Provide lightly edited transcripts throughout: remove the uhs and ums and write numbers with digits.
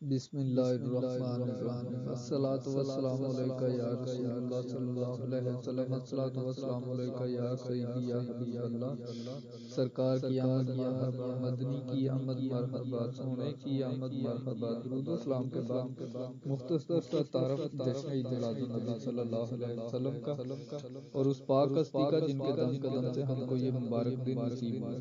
بسم اللہ الرحمن الرحیم الصلاۃ والسلام علیکہ یا رسول اللہ صلی اللہ علیہ وسلم الصلاۃ والسلام علیکہ یا سیدی یا حبیب اللہ سرکار کی آمد مرحبا، مدنی کی آمد مرحبا، سونے کی آمد مرحبا۔ درود و سلام کے بعد مختصر سا تعارف جشن عید میلاد النبی صلی اللہ علیہ وسلم کا اور اس پاک ہستی کا جن کے دم قدم سے ہم کو یہ مبارک دن نصیب ہوا۔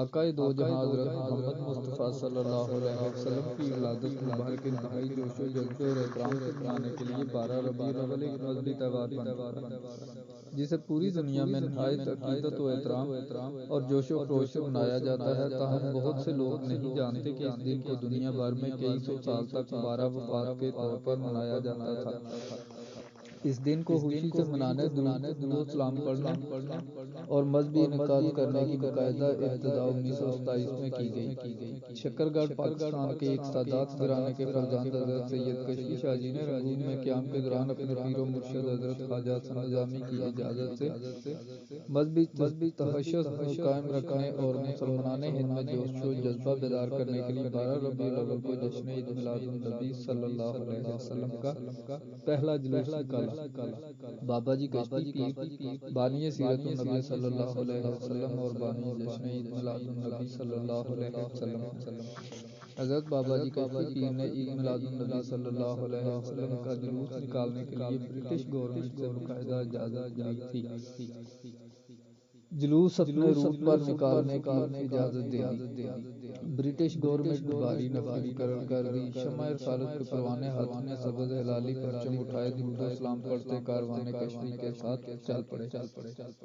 آقائے دو جہاں حضرت محمد مصطفیٰ صلی اللہ علیہ وسلم کی ولادت مبارک انتہائی جوش و جذبے اور احترام سے منانے کے لیے 12 ربیع الاول ایک مذہبی تہوار بن چکا ہے، جسے پوری دنیا میں نہایت عقیدت و احترام اور جوش و خروش سے منایا جاتا ہے۔ تاہم بہت سے لوگ نہیں جانتے کہ اس دن کو دنیا بھر میں کئی سو سال تک 12 وفات کے طور پر منایا جاتا تھا۔ اس دن کو خوشی سے منانے، درود و سلام پڑھنے اور مذہبی انعقاد کرنے کی باقاعدہ ابتدا 1927 میں کی گئی۔ شکر گڑھ پاکستان کے ایک سادات گھرانے کے فرزند حضرت سید کشفی شاہ جی نے رنگون میں قیام کے دوران اپنے پیر و مرشد حضرت خواجہ حسن نظامی کی اجازت سے مذہبی تحشش قائم رکھنے اور مسلمان ہند میں جوش و جذبہ بیدار کرنے کے لیے 12 ربیع الاول کو جشن عید میلاد النبی صلی اللہ علیہ وسلم کا پہلا جلوس نکالا۔ بابا جی کشفی پیر بانی سیرت النبی صلی اللہ علیہ وسلم اور بانی جشن عید میلاد النبی صلی اللہ علیہ وسلم حضرت بابا جی کشفی پیر نے عید میلاد النبی صلی اللہ علیہ وسلم کا جلوس نکالنے کے لیے برٹش گورنمنٹ سے باقاعدہ اجازت لی تھی۔ جلوس اپنے روٹ پر نکالنے کی اجازت دے دی۔ برٹش گورنمنٹ باری نفری مقرر کر دی۔ شمع رسالت کے پروانے ہاتھ میں سبز ہلالی پرچم اٹھائے درود و سلام پڑھتے کاروان کشفی کے ساتھ چل پڑے۔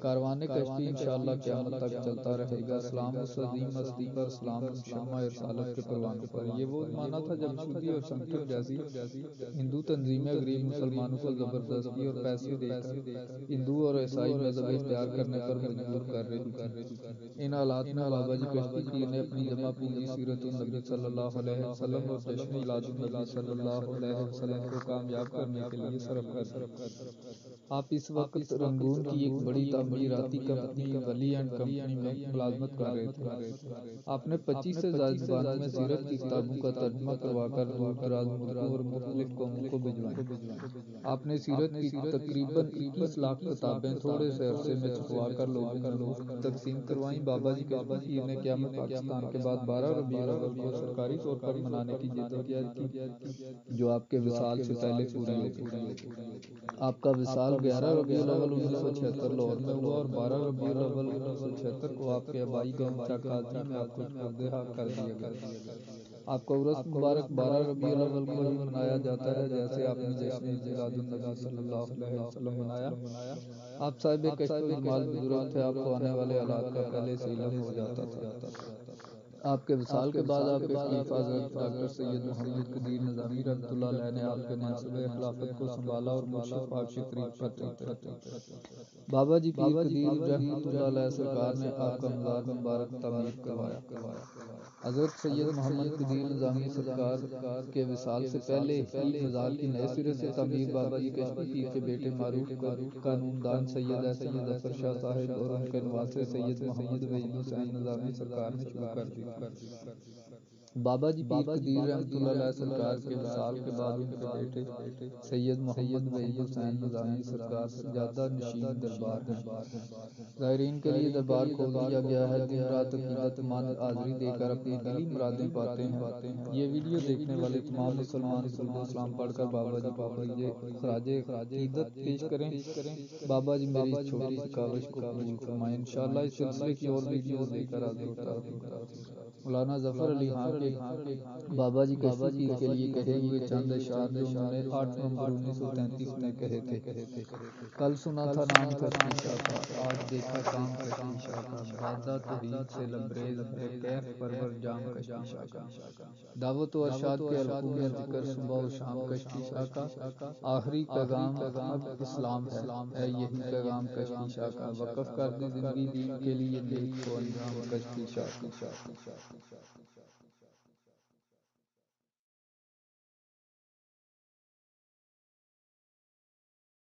کاروان کشفی انشاءاللہ قیامت تک چلتا رہے گا۔ سلام اس عظیم ہستی پر، سلام شمع رسالت کے پروانوں پر۔ یہ وہ زمانہ تھا جب شودی اور سنکٹ جیسی ہندو تنظیمیں غریب مسلمانوں کو زبردستی اور پیسے دے کر ہندو اور عیسائی مذہب اختیار کرنے پر مجبور کر رہی تھی۔ ان حالات میں بابا جی کشفی پیر نے اپنی جمع پونجی سیرت النبی صلی اللہ علیہ وسلم اور جشن میلاد النبی صلی اللہ علیہ وسلم کو کامیاب کرنے کے لیے صرف کر دی۔ آپ اس وقت رنگون کی ایک بڑی تعمیراتی کمپنی ولی اینڈ کمپنی میں ملازمت کر رہے تھے۔ آپ نے 25 سے زائد زبانوں میں سیرت کی کتابوں کا ترجمہ کروا کر دور دراز ملکوں اور مختلف قوموں کو بھجوائیں۔ آپ نے سیرت کی تقریباً 21 لاکھ کتابیں تھوڑے سے عرصے میں چھپوا کر لوگوں میں مفت تقسیم کروائیں۔ بابا جی کشفی پیر نے قیامت پاکستان کے بعد 12 ربیع الاول کو سرکاری طور پر منانے کی جدوجہد کی، جو آپ کے وصال سے پہلے پوری ہو گئی۔ آپ کا وصال 11 ربیع الاول 1976 لاہور میں ہوا اور 12 ربیع الاول 1976 کو آپ کے آبائی گاؤں چاکازی میں آپ کو سپرد کر دیا گیا۔ آپ کا عرس مبارک 12 ربیع الاول کو ہی منایا جاتا ہے، جیسے آپ نے جشن میلاد النبی صلی اللہ علیہ وسلم منایا۔ آپ صاحب کشف و کمال بزرگ تھے، آپ کو آنے والے حالات کا پہلے سے علم ہو جاتا تھا۔ آپ کے وصال کے بعد آپ کے خلیفہ حضرت ڈاکٹر سید محمد قدیر نظامی رحمۃ اللہ علیہ نے آپ کے منصب خلافت کو سنبھالا اور مرشد پاک کی تقریب پر چلتے۔ بابا جی پیر قدیر رحمۃ اللہ علیہ سرکار نے آپ کا مزار مبارک تعمیر کروایا۔ حضرت سید محمد قدیر نظامی سرکار کے وصال سے پہلے ہی مزار کی نئے سرے سے تعمیر بابا جی کشفی پیر کے بیٹے معروف قانون دان سید احسن مظفر شاہ صاحب اور ان کے نواسے سید محمد وحید حسین نظامی سرکار نے شروع کر دی۔ بابا جی پیر قدیر رحمۃ اللہ علیہ سرکار کے وصال کے بعد ان کے بیٹے سید محمد وحید حسین نظامی سرکار زیادہ نشین دربار ہیں۔ زائرین کے لیے دربار کھول دیا گیا ہے، دن رات عقیدت مند حاضری دے کر اپنی دلی مرادیں پاتے ہیں۔ یہ ویڈیو دیکھنے والے تمام مسلمان درود و سلام پڑھ کر بابا جی کو خراج عقیدت پیش کریں۔ بابا جی میری اس چھوٹی سی کاوش کو قبول فرمائیں۔ انشاءاللہ اس سلسلے کی اور ویڈیوز لے کر حاضر ہوتا رہوں گا۔ مولانا ظفر علی خان کے بابا جی کشفی پیر کے لیے کہے ہوئے چند اشعار جو انہوں نے 8 نومبر 1933 میں کہے تھے۔ کل سنا تھا نام کشفی شاہ کا، آج دیکھا کام کشفی شاہ کا، بادہ توحید سے لبریز ہے کیف پرور جام کشفی شاہ کا۔ دعوت و ارشاد کے حلقوں میں ذکر صبح و شام کشفی شاہ کا، آخری پیغام اب اسلام ہے یہی پیغام کشفی شاہ کا، وقف کر دی زندگی دین کے لیے نیک کو انجام کشفی شاہ کا۔